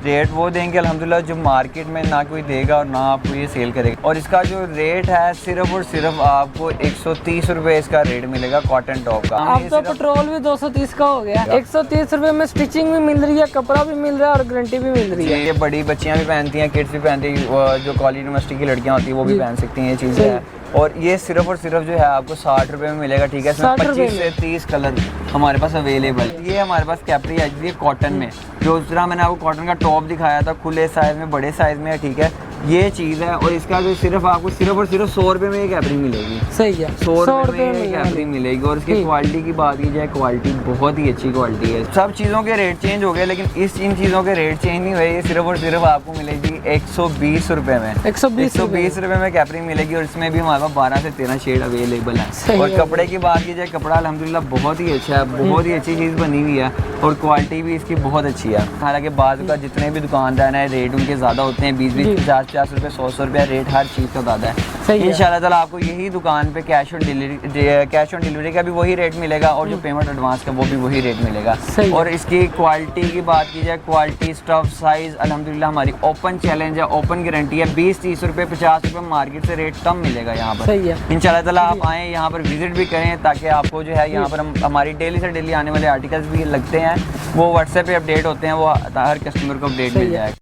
Rate वो देंगे अल्हम्दुलिल्लाह जो मार्केट में ना कोई देगा और ना आपको ये सेल करेगा। और इसका जो रेट है सिर्फ और सिर्फ आपको 130 रुपए इसका रेट मिलेगा कॉटन टॉप का। अब तो पेट्रोल भी 230 का हो गया। 130 रुपए में स्टिचिंग भी मिल रही है, कपड़ा भी मिल रहा है और गारंटी भी मिल रही है। ये बड़ी बच्चियां भी पहनती हैं, किड्स भी पहनती हैं, जो कॉलेज यूनिवर्सिटी की लड़कियां होती हैं वो भी पहन सकती हैं, ये चीज़ें हैं। और ये सिर्फ और सिर्फ जो है आपको 60 रुपए में मिलेगा, ठीक है। इसमें 25 से 30 कलर हमारे पास अवेलेबल। ये हमारे पास कैपरी आई थी कॉटन में, जो जिस तरह मैंने आपको कॉटन का टॉप दिखाया था, खुले साइज में, बड़े साइज में है, ठीक है, ये चीज़ है। और इसका जो सिर्फ आपको सिर्फ और सिर्फ 100 रुपए में ये कैपरी मिलेगी। सही है, 100 रुपए में कैपरी मिलेगी। और इसकी क्वालिटी की बात की जाए, क्वालिटी बहुत ही अच्छी क्वालिटी है। सब चीज़ों के रेट चेंज हो गए, लेकिन इन चीज़ों के रेट चेंज नहीं हुए। ये सिर्फ और सिर्फ आपको मिलेगी 120 रुपए में। 120 रुपए में कैपरी मिलेगी। और इसमें भी हमारे पास 12 से 13 शेड अवेलेबल है। और कपड़े की बात की जाए, कपड़ा अल्हम्दुलिल्लाह बहुत ही अच्छा है, बहुत ही अच्छी चीज़ बनी हुई है। और क्वालिटी भी इसकी बहुत अच्छी है। हालांकि बाद का जितने भी दुकानदार हैं रेट उनके ज़्यादा होते हैं, 20-20, 50-50 रुपये, 100 रुपये रेट हर चीज़ का ज़्यादा है। इंशाल्लाह ताला आपको यही दुकान पे कैश ऑन डिलीवरी का भी वही रेट मिलेगा और जो पेमेंट एडवांस का वो भी वही रेट मिलेगा। और इसकी क्वालिटी की बात की जाए, क्वालिटी, स्टफ, साइज़ अल्हम्दुलिल्लाह हमारी ओपन चैलेंज है, ओपन गारंटी है। 20-30 रुपये, 50 रुपये मार्केट से रेट कम मिलेगा यहाँ पर। इंशाल्लाह ताला आप आएँ, यहाँ पर विजिट भी करें, ताकि आपको जो है यहाँ पर हम हमारी डेली से डेली आने वाले आर्टिकल्स भी लगते हैं, वो व्हाट्सएप पे अपडेट होते हैं, वो हर कस्टमर को अपडेट मिल जाएगा।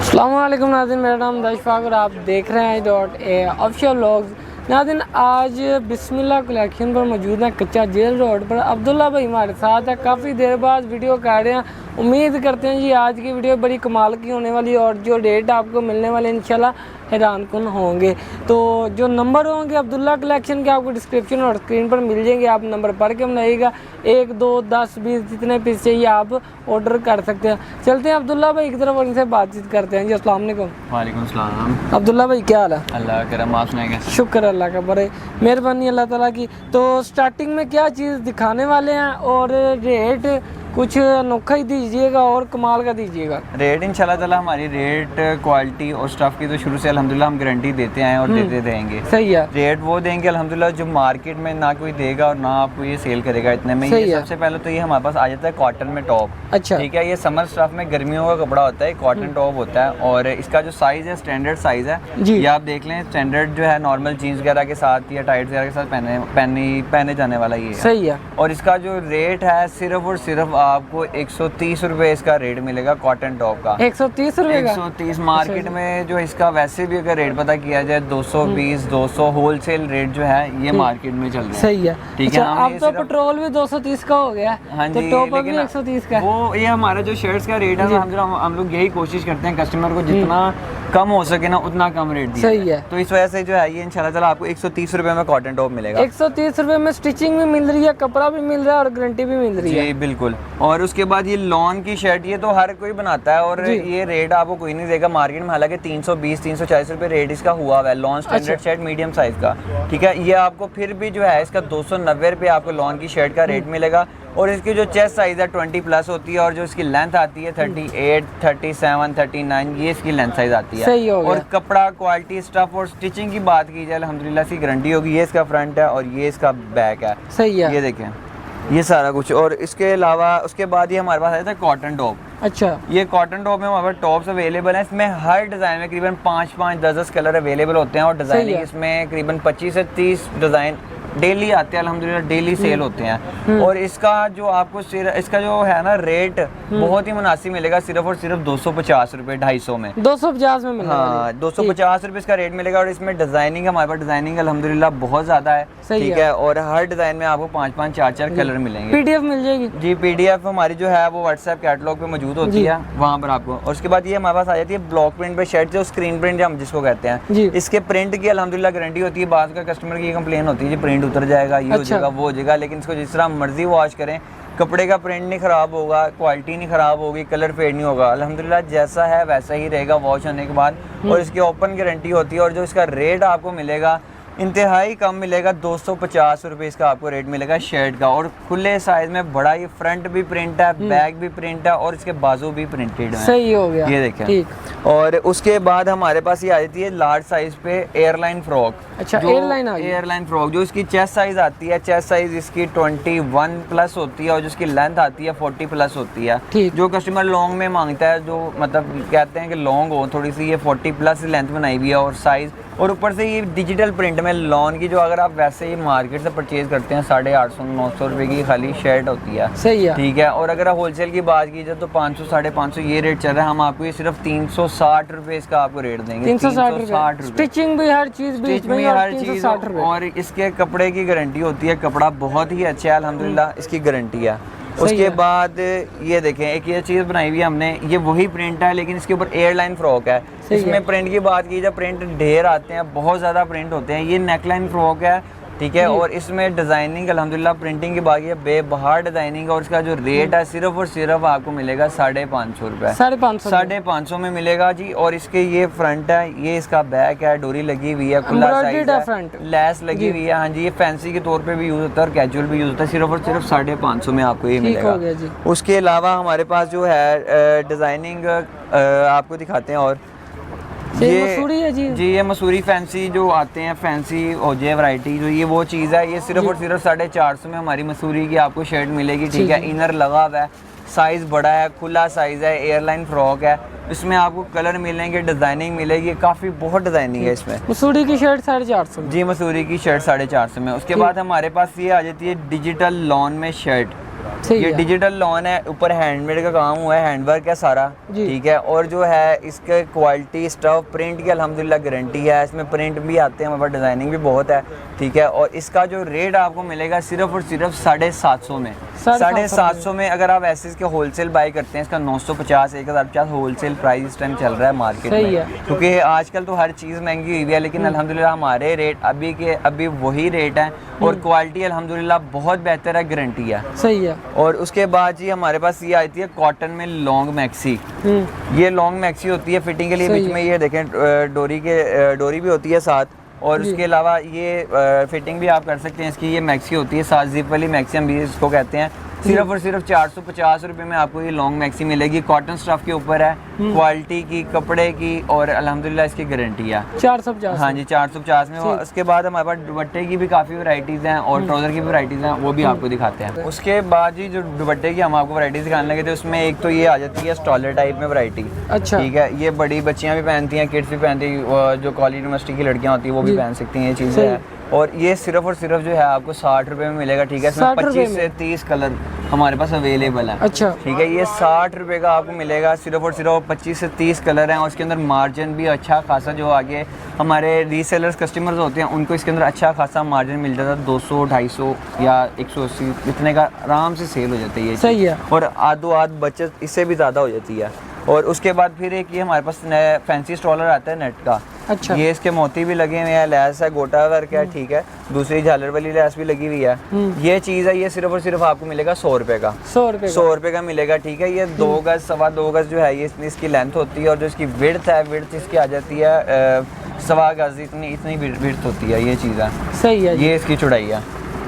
अस्सलामुअलैकुम नाज़रीन, मेरा नाम दाशिफ़ाक और आप देख रहे हैं ऑफिशियल व्लॉग्स। नाज़रीन, आज बिस्मिल्लाह कलेक्शन पर मौजूद है, कच्चा जेल रोड पर। अब्दुल्ला भाई हमारे साथ है, काफ़ी देर बाद वीडियो कर रहे हैं। उम्मीद करते हैं जी आज की वीडियो बड़ी कमाल की होने वाली है और जो रेट आपको मिलने वाले इंशाल्लाह हैरान कुन होंगे। तो जो नंबर होंगे अब्दुल्ला कलेक्शन के आपको डिस्क्रिप्शन और स्क्रीन पर मिल जाएंगे, आप नंबर पढ़ के बनाइएगा। 1, 2, 10, 20 जितने पीस चाहिए आप ऑर्डर कर सकते हैं। चलते हैं अब्दुल्ला भाई की तरफ और इनसे बातचीत करते हैं जी। अस्सलाम वालेकुम। वालेकुम सलाम। अब्दुल्ला भाई क्या हाल है? अल्लाह करम, आप सुनाइए। शुक्र अल्लाह का, बड़े मेहरबानी अल्लाह ताला की। तो स्टार्टिंग में क्या चीज़ दिखाने वाले हैं और रेट कुछ अनोखा ही दीजिएगा और कमाल का दीजिएगा। रेट इंशाल्लाह ताला हमारी रेट, क्वालिटी और स्टफ की तो शुरू से अल्हम्दुलिल्लाह हम गारंटी देते हैं और देते रहेंगे। सही है। रेट वो देंगे अल्हम्दुलिल्लाह जो मार्केट में ना कोई देगा और ना आपको ये सेल करेगा इतने में। ये सबसे पहले तो ये हमारे पास आ जाता है कॉटन में टॉप। अच्छा, ठीक है। ये समर स्टफ में गर्मियों का कपड़ा होता है, कॉटन टॉप होता है। और इसका जो साइज़ है स्टैंडर्ड साइज़ है, ये आप देख लें। स्टैंडर्ड जो है नॉर्मल जीन्स वगैरह के साथ या टाइट वगैरह के साथ पहने जाने वाला ये है। सही है। और इसका जो रेट है सिर्फ और सिर्फ आपको 130 रुपए इसका रेट मिलेगा कॉटन टॉप का। 130 रुपए का? 130 मार्केट में जो इसका वैसे भी अगर रेट पता किया जाए 220, 200 होलसेल रेट जो है ये मार्केट में चल रहा है। सही है। ठीक है। अब तो पेट्रोल भी 230 का हो गया। हाँ जी, तो टॉप भी 130 का। वो ये हमारा जो शर्ट्स का रेट है, हम लोग यही कोशिश करते हैं कस्टमर को जितना कम हो सके ना उतना कम रेट दिया। सही है। तो इस वजह से जो है ये इंशाल्लाह ताला आपको 130 रुपए में कॉटन टॉप मिलेगा। 130 रुपए में स्टिचिंग भी मिल रही है, कपड़ा भी मिल रहा है और गारंटी भी मिल रही है। जी बिल्कुल। और उसके बाद ये लॉन की शर्ट, ये तो हर कोई बनाता है और ये रेट आपको कोई नहीं देगा मार्केट में। हालांकि 320, 340 रुपए रेट इसका हुआ है lawn standard shirt medium size का। ठीक है। ये आपको फिर भी जो है इसका 290 रुपए आपको लॉन की शर्ट का रेट मिलेगा। और इसकी जो चेस्ट साइज है 20+ होती है और जो इसकी लेंथ आती है 38, 37, 39, ये इसकी लेंथ साइज आती है। सही हो गया। और कपड़ा, क्वालिटी, स्टफ और स्टिचिंग की बात की जाए अल्हम्दुलिल्लाह इसकी गारंटी होगी। ये इसका फ्रंट है और ये इसका बैक है। सही है। ये देखें, ये सारा कुछ। और इसके अलावा उसके बाद ये हमारे पास आया था कॉटन टॉप। अच्छा, ये कॉटन टॉप में हमारे पास टॉप्स अवेलेबल हैं। इसमें हर डिज़ाइन में करीबन 5-5, 10-10 कलर अवेलेबल होते हैं। और डिज़ाइनिंग इसमें करीबन 25 से 30 डिज़ाइन डेली आते हैं अल्हम्दुलिल्लाह, डेली सेल होते हैं। और इसका जो आपको इसका जो है ना रेट बहुत ही मुनासिब मिलेगा, सिर्फ और सिर्फ 250 रुपये, 250 में। 250 में मिलेगा। हाँ, 250 रुपये इसका रेट मिलेगा। और इसमें डिजाइनिंग, हमारे पास डिजाइनिंग अल्हम्दुलिल्लाह बहुत ज्यादा है। ठीक है। और हर डिजाइन में आपको 5-5, 4-4 कलर मिलेंगे। PDF मिल जाएगी जी। PDF हमारी जो है वो व्हाट्सएप कैटलॉग पे मौजूद होती है, वहाँ पर आपको। और उसके बाद ये हमारे पास आ जाती है ब्लॉक प्रिंट पे शर्ट, जो स्क्रीन प्रिंट हम जिसको कहते हैं। इसके प्रिंट की अल्हम्दुलिल्लाह गारंटी होती है। बाद का कस्टमर की कंप्लेन होती है, प्रिंट उतर जाएगा, ये हो जाएगा, वो हो जाएगा। लेकिन इसको जिस तरह मर्जी वॉश करें, कपड़े का प्रिंट नहीं ख़राब होगा, क्वालिटी नहीं ख़राब होगी, कलर फेड नहीं होगा। अल्हम्दुलिल्लाह जैसा है वैसा ही रहेगा वॉश होने के बाद। और इसकी ओपन गारंटी होती है। और जो इसका रेट आपको मिलेगा इंतहाई कम मिलेगा, 250 रुपये इसका आपको रेट मिलेगा शर्ट का। और खुले साइज में बड़ा, ये फ्रंट भी प्रिंट है, बैक भी प्रिंट है और इसके बाजू भी प्रिंटेड है। सही हो गया, ये देखें। ठीक। और उसके बाद हमारे पास ये आ जाती है लार्ज साइज पे एयरलाइन फ्रॉक। अच्छा, एयरलाइन आ गई। एयरलाइन फ्रॉक जो इसकी चेस्ट साइज आती है, चेस्ट साइज इसकी 21 प्लस होती है और जिसकी लेंथ आती है 40 प्लस होती है। ठीक। जो कस्टमर लॉन्ग में मांगता है, जो मतलब कहते हैं कि लॉन्ग हो थोड़ी सी, ये 40 प्लस लेंथ बनाई हुई है और साइज, और ऊपर से ये डिजिटल प्रिंट में लॉन की, जो अगर आप वैसे ही मार्केट से परचेज करते हैं 850-900 रुपये की खाली शर्ट होती है। सही है, ठीक है। और अगर आप होलसेल की बात की जाए तो 500-550 ये रेट चल रहा है। हम आपको ये सिर्फ 360 रुपये इसका आपको रेट देंगे। 360 रुपये, स्टिचिंग भी हर चीज़ बीच में, हर चीज़। और इसके कपड़े की गारंटी होती है, कपड़ा बहुत ही अच्छा है अल्हम्दुलिल्लाह, इसकी गारंटी है। उसके बाद ये देखें, एक ये चीज़ बनाई हुई है हमने, ये वही प्रिंट है लेकिन इसके ऊपर एयरलाइन फ्रॉक है। इसमें प्रिंट की बात की जाए, प्रिंट ढेर आते हैं, बहुत ज़्यादा प्रिंट होते हैं। ये नेकलाइन फ्रॉक है, ठीक है। और इसमें डिज़ाइनिंग अल्हम्दुलिल्लाह प्रिंटिंग की बात है, बेबहार डिज़ाइनिंग। और इसका जो रेट है सिर्फ और सिर्फ आपको मिलेगा 550 रुपये। 550 में मिलेगा जी। और इसके ये फ्रंट है, ये इसका बैक है, डोरी लगी हुई है, खुला साइज है, लेस लगी हुई है। हाँ जी, ये फैंसी के तौर पे भी यूज़ होता है और कैजुअल भी यूज़ होता है। सिर्फ और सिर्फ 550 में आपको ये मिलेगा। उसके अलावा हमारे पास जो है डिज़ाइनिंग आपको दिखाते हैं। और ये मसूरी है जी, ये मसूरी फैंसी जो आते हैं, फैंसी होजे वैरायटी, जो ये वो चीज़ है। ये सिर्फ और सिर्फ 450 में हमारी मसूरी की आपको शर्ट मिलेगी, ठीक है। इनर लगा हुआ है, साइज़ बड़ा है, खुला साइज़ है, एयरलाइन फ्रॉक है। इसमें आपको कलर मिलेंगे, डिज़ाइनिंग मिलेगी, काफ़ी बहुत डिज़ाइनिंग है इसमें। मसूरी की शर्ट 450 जी, मसूरी की शर्ट 450 में। उसके बाद हमारे पास ये आ जाती है डिजिटल लॉन में शर्ट। ये डिजिटल लॉन है, ऊपर हैंडमेड का काम हुआ है, हैंडवर्क है सारा, ठीक है। और जो है इसके क्वालिटी, स्टफ, प्रिंट की अल्हम्दुलिल्लाह गारंटी है। इसमें प्रिंट भी आते हैं, हमारे पास डिज़ाइनिंग भी बहुत है, ठीक है। और इसका जो रेट आपको मिलेगा सिर्फ और सिर्फ 750 में। 750 में अगर आप ऐसे इसके होलसेल बाई करते हैं, इसका 950, 1050 होलसेल प्राइस इस टाइम चल रहा है मार्केट में। क्योंकि आजकल तो हर चीज़ महंगी हुई है, लेकिन अल्हम्दुलिल्लाह हमारे रेट अभी वही रेट है। और क्वालिटी अल्हम्दुलिल्लाह बहुत बेहतर है, गारंटी है। सही है। और उसके बाद जी हमारे पास ये आती है कॉटन में लॉन्ग मैक्सी। ये लॉन्ग मैक्सी होती है फिटिंग के लिए, बीच में ये देखें डोरी भी होती है साथ। और उसके अलावा ये फिटिंग भी आप कर सकते हैं इसकी। ये मैक्सी होती है, 7 जिप वाली मैक्सी हम भी इसको कहते हैं। सिर्फ और सिर्फ 450 रुपये में आपको ये लॉन्ग मैक्सी मिलेगी। कॉटन स्टफ के ऊपर है, क्वालिटी की, कपड़े की, और अल्हम्दुलिल्लाह इसकी गारंटी है। 450, हाँ जी, 450 में। उसके बाद हमारे पास दुपट्टे की भी काफ़ी वैरायटीज़ हैं और ट्राउज़र की भी वैराइटीज़ हैं, वो भी आपको दिखाते हैं। उसके बाद जी जो दुपट्टे की हम आपको वैराइटीज़ दिखाने लगे थे, उसमें एक तो ये आ जाती है स्टॉलर टाइप में वैरायटी। अच्छा, ठीक है। ये बड़ी बच्चियाँ भी पहनती हैं, किड्स भी पहनती हैं, जो कॉलेज यूनिवर्सिटी की लड़कियाँ होती हैं वो भी पहन सकती हैं, ये चीज़ें हैं। और ये सिर्फ और सिर्फ जो है आपको 60 रुपये में मिलेगा, ठीक है। इसमें 25 से 30 कलर हमारे पास अवेलेबल है। अच्छा, ठीक है। ये 60 रुपये का आपको मिलेगा सिर्फ और सिर्फ, 25 से 30 कलर हैं। और इसके अंदर मार्जिन भी अच्छा खासा, जो आगे हमारे रीसेलर्स कस्टमर्स होते हैं उनको इसके अंदर अच्छा खासा मार्जिन मिल जाता है। 200, 250 या 180 इतने का आराम से सेल हो जाता है ये। सही है। और आधो आध बचत इससे भी ज़्यादा हो जाती है। और उसके बाद फिर एक ये हमारे पास फैंसी स्ट्रॉलर आता है नेट का। अच्छा, ये इसके मोती भी लगे हुए हैं, लैस है, गोटा वर्क है, ठीक है। दूसरी झालर वाली लैस भी लगी हुई है। ये चीज़ है, ये सिर्फ और सिर्फ आपको मिलेगा 100 रुपये का। 100 रुपये का मिलेगा, ठीक है। ये 2 गज, 2.25 गज जो है ये इसकी लेंथ होती है। और जो इसकी विड्थ है, विड्थ इसकी आ जाती है 1.25 गज, इतनी विड्थ होती है, ये चीज़ है। सही है। ये इसकी चौड़ाई है।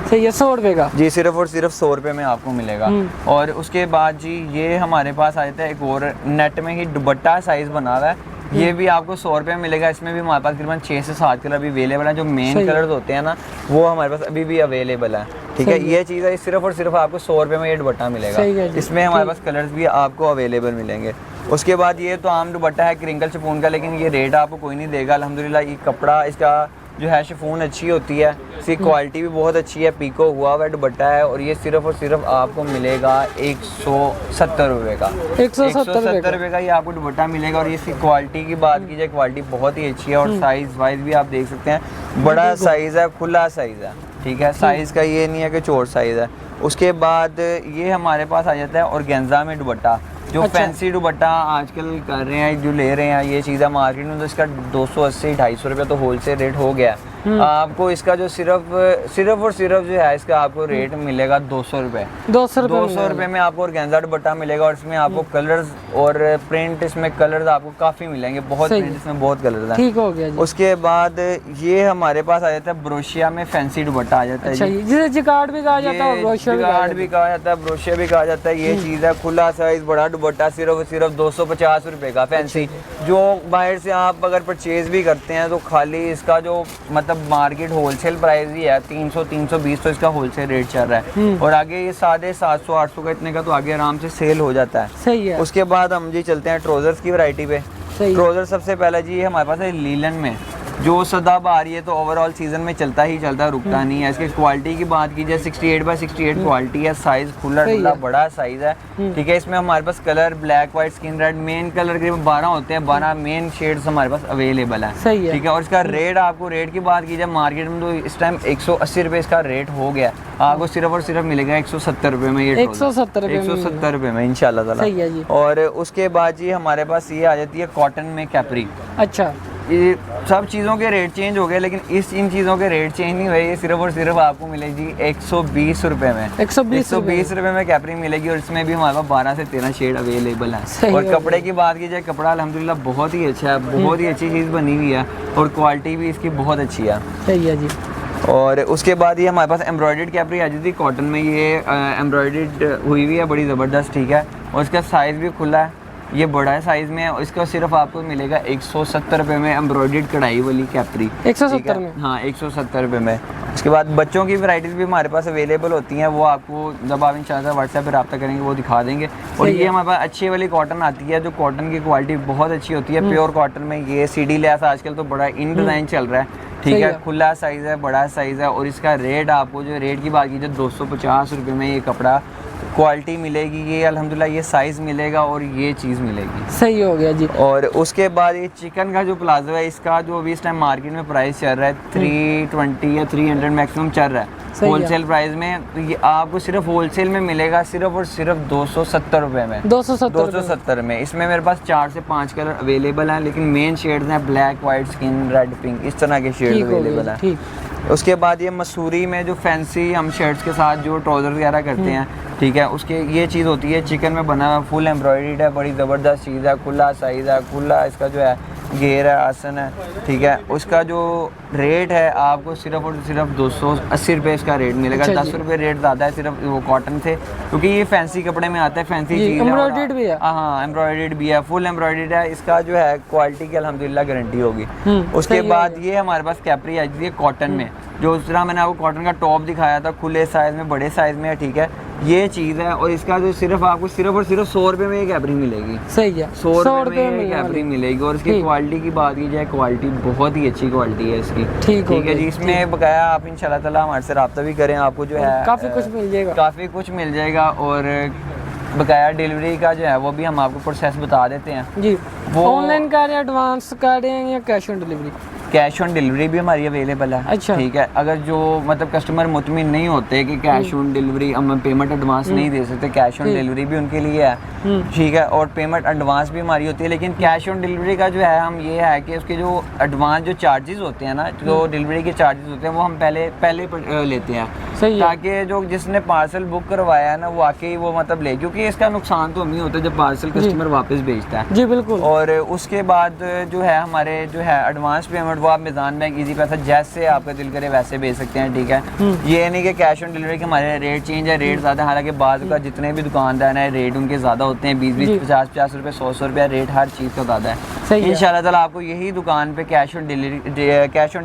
सही है, 100 रुपये का जी, सिर्फ और सिर्फ 100 रुपये में आपको मिलेगा। और उसके बाद जी ये हमारे पास आ जाता है एक और नेट में ही दुपट्टा साइज़ बना हुआ है। ये भी आपको 100 रुपये में मिलेगा। इसमें भी हमारे पास तकरीबन 6 से 7 कलर भी अवेलेबल है। जो मेन कलर्स होते हैं ना, वो हमारे पास अभी भी अवेलेबल है, ठीक है। ये चीज़ है, सिर्फ और सिर्फ आपको 100 रुपये में ये दुपट्टा मिलेगा। इसमें हमारे पास कलर्स भी आपको अवेलेबल मिलेंगे। उसके बाद ये तो आम दुपट्टा है क्रिंकल शिफॉन का, लेकिन ये रेट आपको कोई नहीं देगा अल्हम्दुलिल्लाह। ये कपड़ा इसका जो है शिफॉन अच्छी होती है, इसकी क्वालिटी भी बहुत अच्छी है, पीको हुआ हुआ दुपट्टा है। और ये सिर्फ और सिर्फ आपको मिलेगा 170 रुपये का। 170 रुपये का ये आपको दुपट्टा मिलेगा। और इसकी क्वालिटी की बात की जाए, क्वालिटी बहुत ही अच्छी है। और साइज़ वाइज भी आप देख सकते हैं, बड़ा साइज़ है, खुला साइज़ है, ठीक है। साइज़ का ये नहीं है कि चौड़ साइज़ है। उसके बाद ये हमारे पास आ जाता है ऑर्गेन्जा में दुपट्टा, जो फैंसी दुपट्टा आजकल कर रहे हैं, जो ले रहे हैं, ये चीज़ है मार्केट में। तो इसका 280-250 रुपये तो होलसेल रेट हो गया, आपको इसका जो सिर्फ और सिर्फ जो है इसका आपको रेट मिलेगा 200 रुपये। 200 रुपये में आपको ऑर्गेन्जा दुपट्टा मिलेगा और इसमें आपको कलर्स और प्रिंट, इसमें कलर्स आपको काफ़ी मिलेंगे, बहुत प्रिंट इसमें बहुत कलर्स हैं। ठीक हो गया जी। उसके बाद ये हमारे पास आ जाता है ब्रोशिया में फैंसी दुपट्टा आ जाता है। अच्छा, जिसे जिकार्ड भी कहा जाता है, ब्रोशिया भी कहा जाता है, ब्रोशिया भी कहा जाता है। ये चीज़ है खुला साइज बड़ा दुपट्टा, सिर्फ और सिर्फ 250 रुपये का फैंसी। जो बाहर से आप अगर परचेज भी करते हैं तो खाली इसका जो मतलब मार्केट होलसेल प्राइस ही है 300-320, तो इसका होलसेल रेट चल रहा है। और आगे ये 750-800 का इतने का तो आगे आराम से सेल हो जाता है। सही है। उसके बाद हम जी चलते हैं ट्राउजर्स की वैरायटी पे। ट्राउजर सबसे पहला जी ये हमारे पास है लीलन में, जो सदाबहार ये तो ओवरऑल सीजन में चलता ही चलता है, रुकता नहीं है। इसकी क्वालिटी की बात कीजिए 68x68 क्वालिटी है, साइज खुला डुला बड़ा साइज है। ठीक है, इसमें हमारे पास colour black, white, skin red, main colour के 12 होते हैं, 12 मेन शेड्स हमारे पास अवेलेबल है। ठीक है, और इसका रेट, आपको रेट की बात कीजिए मार्केट में तो इस टाइम 180 रुपये इसका रेट हो गया, आपको सिर्फ और सिर्फ मिलेगा 170 रुपये में। ये 170 रुपये में इंशाल्लाह ताला। और उसके बाद जी हमारे पास ये आ जाती है कॉटन में कैपरी। अच्छा, ये सब चीज़ों के रेट चेंज हो गए, लेकिन इन चीज़ों के रेट चेंज नहीं हुए। ये सिर्फ और सिर्फ आपको मिलेगी 120 रुपये में। 120 रुपये में कैपरी मिलेगी और इसमें भी हमारे पास 12 से 13 शेड अवेलेबल है। और कपड़े की बात की जाए, कपड़ा अल्हम्दुलिल्लाह बहुत ही अच्छा है, बहुत ही अच्छी चीज़ बनी हुई है और क्वालिटी भी इसकी बहुत अच्छी है। सही है जी। और उसके बाद ये हमारे पास एम्ब्रॉयडर्ड कैपरी आ जाती है कॉटन में, ये एम्ब्रॉयडर्ड हुई हुई है बड़ी ज़बरदस्त। ठीक है, और इसका साइज़ भी खुला है, ये बड़ा है साइज में। इसका सिर्फ आपको मिलेगा 170 रुपये में एम्ब्रॉयडर्ड कढ़ाई वाली कैपरी। 170 में? हाँ, 170 रुपये में। उसके बाद बच्चों की वैरायटीज़ भी हमारे पास अवेलेबल होती हैं, वो आपको जब आप इंशाल्लाह व्हाट्सएप पर रब्ता करेंगे वो दिखा देंगे। और ये हमारे पास अच्छी वाली कॉटन आती है, जो कॉटन की क्वालिटी बहुत अच्छी होती है, प्योर कॉटन में। ये CD लेस आजकल तो बड़ा इन डिज़ाइन चल रहा है। ठीक है, खुला साइज़ है, बड़ा साइज़ है और इसका रेट आपको जो रेट की बात कीजिए 250 रुपये में ये कपड़ा क्वालिटी मिलेगी। ये अल्हम्दुलिल्लाह ये साइज़ मिलेगा और ये चीज़ मिलेगी। सही हो गया जी। और उसके बाद ये चिकन का जो प्लाजो है, इसका जो अभी इस टाइम मार्केट में प्राइस चल रहा है 320 या 300 मैक्सिमम चल रहा है होलसेल प्राइस में। तो ये आपको सिर्फ होलसेल में मिलेगा सिर्फ और सिर्फ 270 रुपये में। 270 में। इसमें मेरे पास 4 से 5 कलर अवेलेबल हैं, लेकिन मेन शेड्स हैं black, white, skin red, pink, इस तरह के शेड अवेलेबल हैं। उसके बाद ये मसूरी में जो फैंसी हम शर्ट्स के साथ जो ट्राउज़र वगैरह करते हैं, ठीक है, उसके ये चीज़ होती है चिकन में बना हुआ, फुल एम्ब्रॉयडर्ड है, बड़ी ज़बरदस्त चीज़ है, खुला साइज़ है, खुला इसका जो है घेर है, आसन है। ठीक है, उसका जो रेट है आपको सिर्फ और सिर्फ 280 रुपये इसका रेट मिलेगा। 10 रुपये रेट ज़्यादा है सिर्फ वो कॉटन से, क्योंकि ये फैंसी कपड़े में आता है, फैंसी चीज़ है, एम्ब्रॉयडर्ड भी है। हाँ, एम्ब्रॉयडर्ड भी है, फुल एम्ब्रॉयडर्ड है। इसका जो है क्वालिटी की अल्हम्दुलिल्लाह गारंटी होगी। उसके बाद ये हमारे पास कैपरी आ जाती है कॉटन में, जो उस तरह मैंने आपको कॉटन का टॉप दिखाया था, खुले साइज़ में, बड़े साइज़ में है। ठीक है, ये चीज़ है और इसका जो सिर्फ आपको सिर्फ और सिर्फ 100 रुपये में ये कैपरी मिलेगी। सही है, 100 रुपये में कैपरी मिलेगी। और इसकी क्वालिटी की बात की जाए, क्वालिटी बहुत ही अच्छी क्वालिटी है इसकी। ठीक है जी, इसमें बकाया आप इंशाल्लाह ताला हमारे से रब्ता भी करें, आपको जो है काफ़ी कुछ मिल जाएगा। और बकाया डिलीवरी का जो है वो भी हम आपको प्रोसेस बता देते हैं जी। वो ऑनलाइन कर रहे हैं, एडवांस कर रहे हैं या cash on delivery? Cash on delivery भी हमारी अवेलेबल है। अच्छा, ठीक है, अगर जो मतलब कस्टमर मुतमिन नहीं होते कि कैश ऑन डिलीवरी हम पेमेंट एडवांस नहीं दे सकते, कैश ऑन डिलीवरी भी उनके लिए है। ठीक है, और पेमेंट एडवांस भी हमारी होती है, लेकिन कैश ऑन डिलीवरी का जो है हम ये है कि उसके जो एडवांस जो चार्जेस होते हैं ना, जो डिलीवरी के चार्जेस होते हैं वो हम पहले लेते हैं, ताकि जो जिसने पार्सल बुक करवाया है ना वो आके वो मतलब ले, क्योंकि इसका नुकसान तो हम ही होता है जब पार्सल कस्टमर वापस भेजता है। जी बिल्कुल। और उसके बाद जो है हमारे जो है एडवांस पेमेंट वो आप मिज़ान बैंक इजी पैसा जैसे आपका दिल करे वैसे भेज सकते हैं। ठीक है, ये नहीं कि कैश ऑन डिलीवरी के हमारे रेट चेंज है, रेट ज़्यादा, हालांकि बाद का जितने भी दुकानदार हैं रेट उनके ज़्यादा होते हैं, 20-20, 50-50 रुपये, 100 रुपये, रेट हर चीज़ का ज़्यादा है। इंशाल्लाह ताला आपको यही दुकान पे कैश ऑन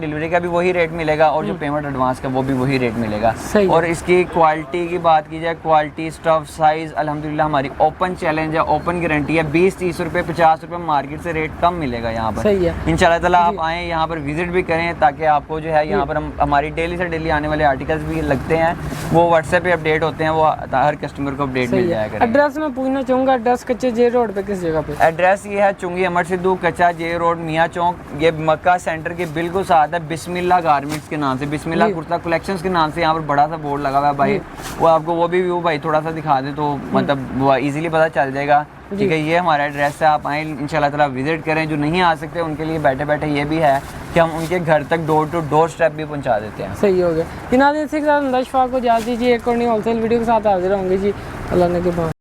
डिलीवरी का भी वही रेट मिलेगा और जो पेमेंट एडवांस का वो भी वही रेट मिलेगा। और इसकी क्वालिटी की बात की जाए, क्वालिटी, स्टफ, साइज़ अल्हम्दुलिल्लाह हमारी ओपन चैलेंज है, ओपन गारंटी है। 20-30 रुपये, 50 रुपये मार्केट से रेट कम मिलेगा यहाँ पर। इंशाल्लाह ताला आप आएँ, यहाँ पर विजिट भी करें, ताकि आपको जो है यहाँ पर हमारी डेली से डेली आने वाले आर्टिकल्स भी लगते हैं, वो व्हाट्सएप पे अपडेट होते हैं, वो हर कस्टमर को अपडेट मिल जाएगा। एड्रेस मैं पूछना चाहूँगा, एड्रेस कच्चे जेल रोड पे किस जगह पे? एड्रेस ये है चुंगी अमर सिद्धू कच्चा जे रोड मियाँ चौक, ये मक्का सेंटर के बिल्कुल साथ है, बिस्मिल्लाह गारमेंट्स के नाम से, बिस्मिल्लाह जी। कुर्ता कलेक्शंस के नाम से यहाँ पर बड़ा सा बोर्ड लगा हुआ है भाई। वो आपको वो भी व्यू भाई थोड़ा सा दिखा दे तो मतलब वो इजीली पता चल जाएगा। ठीक है, ये हमारा एड्रेस है, आप आए इंशाल्लाह ताला विजिट करें। जो नहीं आ सकते उनके लिए बैठे बैठे ये भी है कि हम उनके घर तक डोर टू डोर स्टेप भी पहुँचा देते हैं। सही हो गया। नाज़रीन, इसी के साथ अंदाज़ शफा को इजाज़त दीजिए, एक और नई होलसेल वीडियो के साथ हाजिर होंगे जी। अल्लाह ने के बाद।